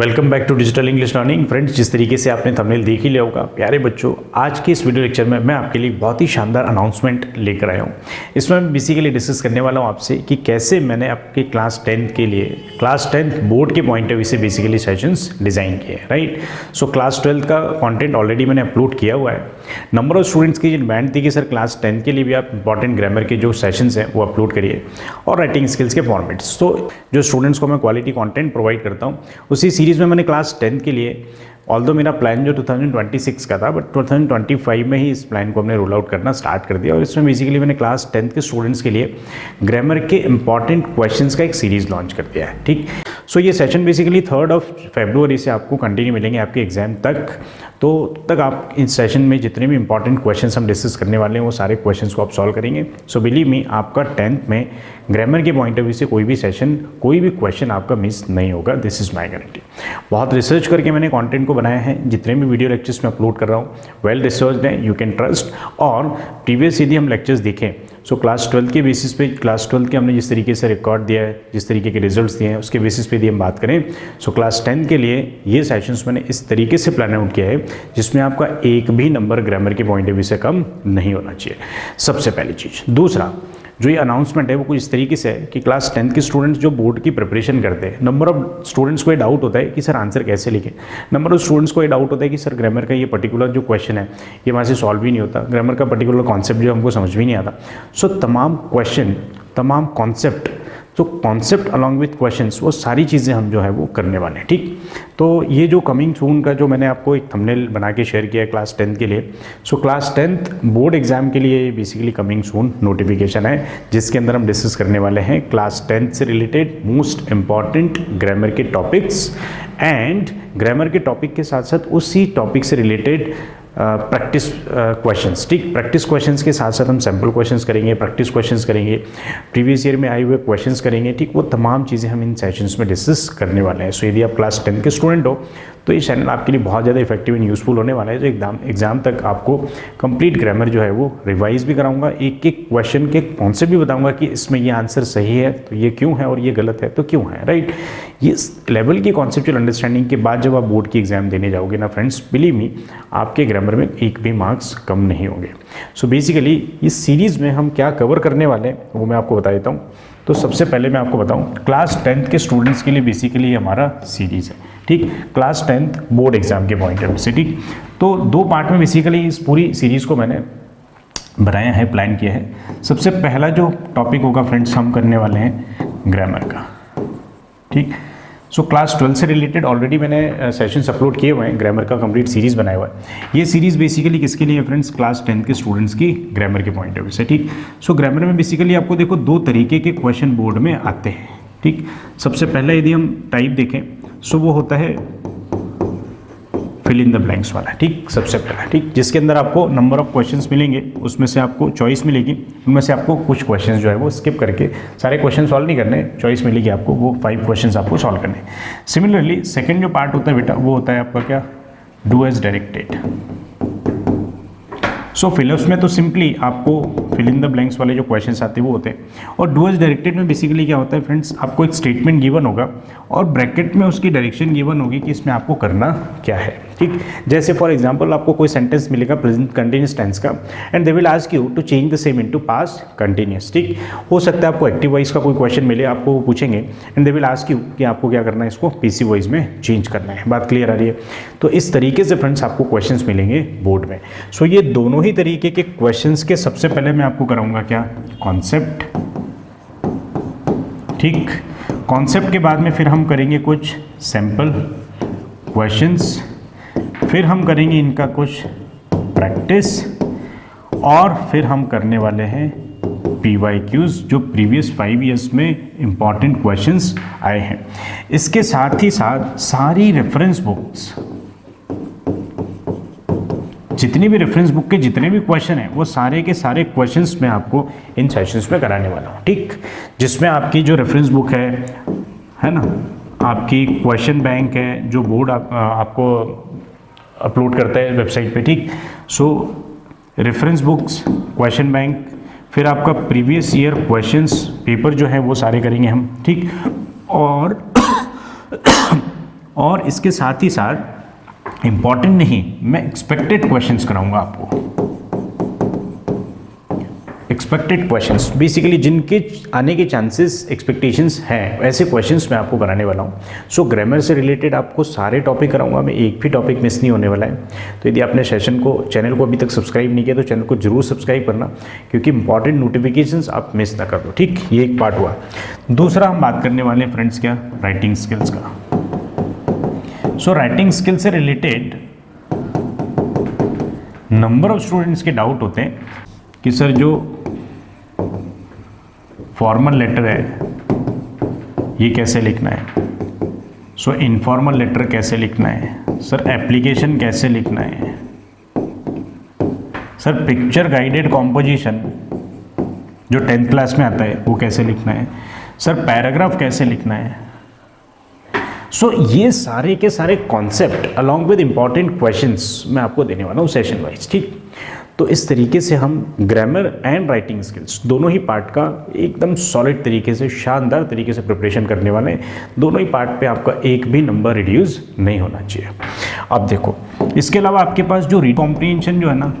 Welcome back to Digital English Learning. Friends, जिस तरीके से आपने थंबनेल देख ही लिया होगा, प्यारे बच्चों, आज के इस वीडियो लेक्चर में मैं आपके लिए बहुत ही शानदार अनाउंसमेंट लेकर आया हूँ। इसमें मैं बेसिकली डिस्कस करने वाला हूँ आपसे कि कैसे मैंने आपके क्लास 10 के लिए क्लास 10 बोर्ड के पॉइंट ऑफ व्यू से बेसिकली सेशंस डिज़ाइन किए हैं, राइट। सो क्लास 12 का कंटेंट ऑलरेडी मैंने अपलोड किया हुआ है। नंबर ऑफ स्टूडेंट्स की डिमांड थी कि सर क्लास 10 के लिए भी आप इंपॉर्टेंट ग्रामर के जो सेशंस हैं वो अपलोड करिए और राइटिंग स्किल्स के फॉर्मेट्स। तो जो स्टूडेंट्स को मैं क्वालिटी कंटेंट प्रोवाइड करता हूँ, उसी सीरीज़ में मैंने क्लास 10 के लिए, ऑल्दो मेरा प्लान जो 2026 का था, बट 2025 में ही इस प्लान को हमने रोल आउट करना स्टार्ट कर दिया। और इसमें बेसिकली मैंने क्लास 10 के स्टूडेंट्स के लिए ग्रामर के इंपॉर्टेंट क्वेश्चंस का एक सीरीज़ लॉन्च कर दिया है, ठीक। सो ये सेशन बेसिकली 3 फरवरी से आपको कंटिन्यू मिलेंगे आपके एग्जाम तक। तो तक आप इस सेशन में जितने भी इंपॉर्टेंट क्वेश्चंस हम डिस्कस करने वाले हैं वो सारे क्वेश्चंस को आप सॉल्व करेंगे। सो बिलीव मी, आपका 10th में ग्रामर के पॉइंट ऑफ व्यू से कोई भी सेशन, कोई भी क्वेश्चन आपका मिस नहीं होगा। This is my guarantee. बहुत रिसर्च करके मैंने कंटेंट को बनाया है। जितने भी वीडियो लेक्चर्स मैं अपलोड कर रहा हूँ वेल रिसर्च्ड हैं, यू कैन ट्रस्ट। और प्रीवियस यदि हम लेक्चर्स देखें, सो क्लास 12 के बेसिस पे, क्लास 12 के हमने जिस तरीके से रिकॉर्ड दिया है, जिस तरीके के रिजल्ट्स दिए हैं, उसके बेसिस पे यदि हम बात करें, सो क्लास 10 के लिए ये सेशंस मैंने इस तरीके से प्लान आउट किया है जिसमें आपका एक भी नंबर ग्रामर के पॉइंट ऑफ व्यू से कम नहीं होना चाहिए, सबसे पहली चीज़। दूसरा, जो ये अनाउंसमेंट है वो कुछ इस तरीके से है कि क्लास 10 के स्टूडेंट्स जो बोर्ड की प्रिपरेशन करते हैं, नंबर ऑफ स्टूडेंट्स को ये डाउट होता है कि सर आंसर कैसे लिखें। नंबर ऑफ स्टूडेंट्स को ये डाउट होता है कि सर ग्रामर का ये पर्टिकुलर जो क्वेश्चन है ये वहाँ से सॉल्व ही नहीं होता, ग्रामर का पर्टिकुलर कॉन्सेप्ट जो हमको समझ भी नहीं आता। सो तमाम क्वेश्चन, तमाम कॉन्सेप्ट, तो कॉन्सेप्ट अलॉन्ग विथ क्वेश्चंस, वो सारी चीज़ें हम जो है वो करने वाले हैं, ठीक। तो ये जो कमिंग सून का जो मैंने आपको एक थंबनेल बना के शेयर किया है क्लास 10 के लिए, so class 10th board exam के लिए बेसिकली कमिंग सून नोटिफिकेशन है, जिसके अंदर हम डिस्कस करने वाले हैं क्लास 10 से रिलेटेड मोस्ट इंपॉर्टेंट ग्रामर के टॉपिक्स एंड ग्रामर के टॉपिक के साथ साथ उसी टॉपिक से रिलेटेड प्रैक्टिस क्वेश्चंस, ठीक। प्रैक्टिस क्वेश्चंस के साथ साथ हम सैम्पल क्वेश्चंस करेंगे, प्रैक्टिस क्वेश्चंस करेंगे, प्रीवियस ईयर में आए हुए क्वेश्चंस करेंगे, ठीक। वो तमाम चीज़ें हम इन सेशंस में डिस्कस करने वाले हैं। सो यदि आप क्लास 10 के स्टूडेंट हो तो ये चैनल आपके लिए बहुत ज़्यादा इफेक्टिव एंड यूजफुल होने वाला है। जो एग्जाम तक आपको कंप्लीट ग्रामर जो है वो रिवाइज भी कराऊंगा, एक एक क्वेश्चन के कॉन्सेप्ट भी बताऊंगा कि इसमें ये आंसर सही है तो ये क्यों है और ये गलत है तो क्यों है, राइट। ये लेवल की कॉन्सेप्चुअल अंडरस्टैंडिंग के बाद जब आप बोर्ड की एग्जाम देने जाओगे ना फ्रेंड्स, बिलीव मी, आपके ग्रामर में एक भी मार्क्स कम नहीं होंगे। सो बेसिकली इस सीरीज़ में हम क्या कवर करने वाले हैं वो मैं आपको बता देता हूँ। तो सबसे पहले मैं आपको बताऊं, क्लास 10 के स्टूडेंट्स के लिए बेसिकली हमारा सीरीज़ है, ठीक। क्लास 10th बोर्ड एग्जाम के पॉइंट ऑफ व्यू से, ठीक। तो 2 पार्ट में बेसिकली इस पूरी सीरीज़ को मैंने बनाया है, प्लान किया है। सबसे पहला जो टॉपिक होगा फ्रेंड्स, हम करने वाले हैं ग्रामर का, ठीक। सो क्लास 12 से रिलेटेड ऑलरेडी मैंने सेशंस अपलोड किए हुए हैं, ग्रामर का कंप्लीट सीरीज़ बनाया हुआ है। ये सीरीज़ बेसिकली किसके लिए है फ्रेंड्स? क्लास 10 के स्टूडेंट्स की ग्रामर के पॉइंट ऑफ व्यू से, ठीक। सो ग्रामर में बेसिकली आपको देखो 2 तरीके के क्वेश्चन बोर्ड में आते हैं, ठीक। सबसे पहले यदि हम टाइप देखें, सो वो होता है फिल इन द ब्लैंक्स वाला, ठीक। सबसे पहला, ठीक, जिसके अंदर आपको नंबर ऑफ क्वेश्चंस मिलेंगे, उसमें से आपको चॉइस मिलेगी, उनमें से आपको कुछ क्वेश्चंस जो है वो स्किप करके, सारे क्वेश्चन सॉल्व नहीं करने, चॉइस मिलेगी आपको, वो 5 क्वेश्चंस आपको सॉल्व करने। सिमिलरली सेकंड जो पार्ट होता है बेटा, वो होता है आपका क्या, do as directed. So fill ups में तो सिंपली आपको फिल इन द ब्लैंक्स वाले जो क्वेश्चंस आते हैं वो होते हैं, और डू एज डायरेक्टेड में बेसिकली क्या होता है फ्रेंड्स, आपको एक स्टेटमेंट गिवन होगा और ब्रैकेट में उसकी डायरेक्शन गिवन होगी कि इसमें आपको करना क्या है, ठीक। जैसे फॉर एग्जांपल आपको कोई सेंटेंस मिलेगा प्रेजेंट कंटिन्यूस टेंस का, and they will ask you to change the same into past continuous, ठीक। हो सकता है आपको एक्टिव वॉइस का कोई क्वेश्चन मिले, आपको वो पूछेंगे and they will ask you कि आपको क्या करना है, इसको पीसी वॉइस में चेंज करना है। बात क्लियर आ रही है? तो इस तरीके से फ्रेंड्स आपको क्वेश्चंस मिलेंगे बोर्ड में। सो ये दोनों ही तरीके के क्वेश्चंस के सबसे पहले मैं आपको कराऊंगा क्या, कॉन्सेप्ट, ठीक। कॉन्सेप्ट के बाद में फिर हम करेंगे कुछ सैंपल क्वेश्चंस, फिर हम करेंगे इनका कुछ प्रैक्टिस, और फिर हम करने वाले हैं PYQs, जो प्रीवियस 5 ईयर्स में इंपॉर्टेंट क्वेश्चंस आए हैं। इसके साथ ही साथ सारी रेफरेंस बुक्स, जितनी भी रेफरेंस बुक के जितने भी क्वेश्चन हैं वो सारे के सारे क्वेश्चंस मैं आपको इन सेशंस में कराने वाला हूँ, ठीक। जिसमें आपकी जो रेफरेंस बुक है ना, आपकी क्वेश्चन बैंक है जो बोर्ड आपको अपलोड करता है वेबसाइट पे, ठीक। सो रेफरेंस बुक्स, क्वेश्चन बैंक, फिर आपका प्रीवियस ईयर क्वेश्चंस पेपर जो है वो सारे करेंगे हम, ठीक। और और इसके साथ ही साथ इम्पॉर्टेंट नहीं, मैं एक्सपेक्टेड क्वेश्चंस कराऊंगा आपको। एक्सपेक्टेड क्वेश्चंस बेसिकली जिनके आने के चांसेस एक्सपेक्टेशंस हैं, ऐसे क्वेश्चंस मैं आपको कराने वाला हूँ। सो ग्रामर से रिलेटेड आपको सारे टॉपिक कराऊंगा मैं, एक भी टॉपिक मिस नहीं होने वाला है। तो यदि आपने चैनल को अभी तक सब्सक्राइब नहीं किया तो चैनल को जरूर सब्सक्राइब करना, क्योंकि इंपॉर्टेंट नोटिफिकेशंस आप मिस ना कर दो, ठीक। ये एक पार्ट हुआ। दूसरा हम बात करने वाले हैं फ्रेंड्स क्या, राइटिंग स्किल्स का। सो राइटिंग स्किल से रिलेटेड नंबर ऑफ स्टूडेंट्स के डाउट होते हैं कि सर जो फॉर्मल लेटर है ये कैसे लिखना है, सो इनफॉर्मल लेटर कैसे लिखना है, सर एप्लीकेशन कैसे लिखना है, सर पिक्चर गाइडेड कॉम्पोजिशन जो 10th क्लास में आता है वो कैसे लिखना है, सर पैराग्राफ कैसे लिखना है। सो ये सारे के सारे concept along with important questions मैं आपको देने वाला हूँ सेशन वाइज, ठीक। तो इस तरीके से हम ग्रामर एंड राइटिंग स्किल्स दोनों ही पार्ट का एकदम सॉलिड तरीके से, शानदार तरीके से प्रिपरेशन करने वाले हैं। दोनों ही पार्ट पे आपका एक भी नंबर रिड्यूस नहीं होना चाहिए। अब देखो, इसके अलावा आपके पास जो रीड कॉम्प्रीहेंशन जो है ना,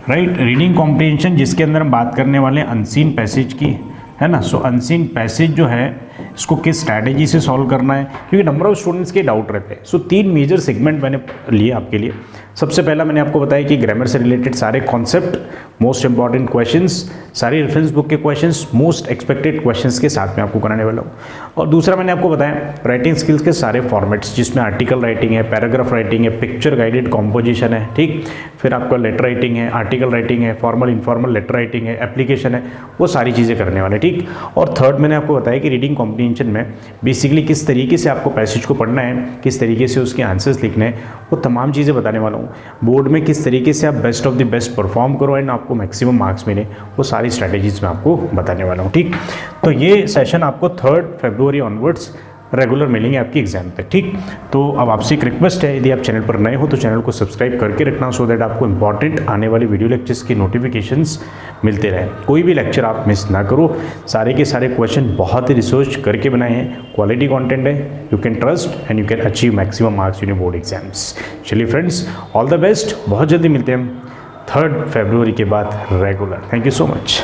राइट, रीडिंग कॉम्प्रीहेंशन जिसके अंदर हम बात करने वाले हैं अनसीन पैसेज की, है ना। सो अनसीन पैसेज जो है इसको किस स्ट्रैटेजी से सॉल्व करना है, क्योंकि नंबर ऑफ स्टूडेंट्स के डाउट रहते हैं। सो 3 मेजर सेगमेंट मैंने लिए आपके लिए। सबसे पहला मैंने आपको बताया कि ग्रामर से रिलेटेड सारे कॉन्सेप्ट, मोस्ट इंपॉर्टेंट क्वेश्चंस, सारी रेफरेंस बुक के क्वेश्चंस, मोस्ट एक्सपेक्टेड क्वेश्चंस के साथ में आपको कराने वाला हूँ। और दूसरा मैंने आपको बताया राइटिंग स्किल्स के सारे फॉर्मेट्स, जिसमें आर्टिकल राइटिंग है, पैराग्राफ राइटिंग है, पिक्चर गाइडेड कॉम्पोजिशन है, ठीक। फिर आपका लेटर राइटिंग है, आर्टिकल राइटिंग है, फॉर्मल इनफॉर्मल लेटर राइटिंग है, एप्लीकेशन है, वो सारी चीज़ें करने वाले, ठीक। और थर्ड मैंने आपको बताया कि रीडिंग कॉम्प्रीहेंशन में बेसिकली किस तरीके से आपको पैसेज को पढ़ना है, किस तरीके से उसके आंसर्स लिखने हैं, वो तमाम चीज़ें बताने वाला हूँ। बोर्ड में किस तरीके से आप best of the best perform करो एंड आपको मैक्सिमम मार्क्स मिले, वो सारी स्ट्रैटेजीज मैं आपको बताने वाला हूँ, ठीक। तो ये सेशन आपको 3 फरवरी ऑनवर्ड्स रेगुलर मिलेंगे आपकी एग्जाम तक, ठीक। तो अब आपसे एक रिक्वेस्ट है, यदि आप चैनल पर नए हो तो चैनल को सब्सक्राइब करके रखना, सो दैट आपको इंपॉर्टेंट आने वाली वीडियो लेक्चर्स की नोटिफिकेशंस मिलते रहें। कोई भी लेक्चर आप मिस ना करो। सारे के सारे क्वेश्चन बहुत ही रिसर्च करके बनाए हैं, क्वालिटी कंटेंट है, you can trust and you can achieve maximum marks in your board exams. चलिए फ्रेंड्स, ऑल द बेस्ट। बहुत जल्दी मिलते हैं हम 3 फरवरी के बाद regular. Thank you so much.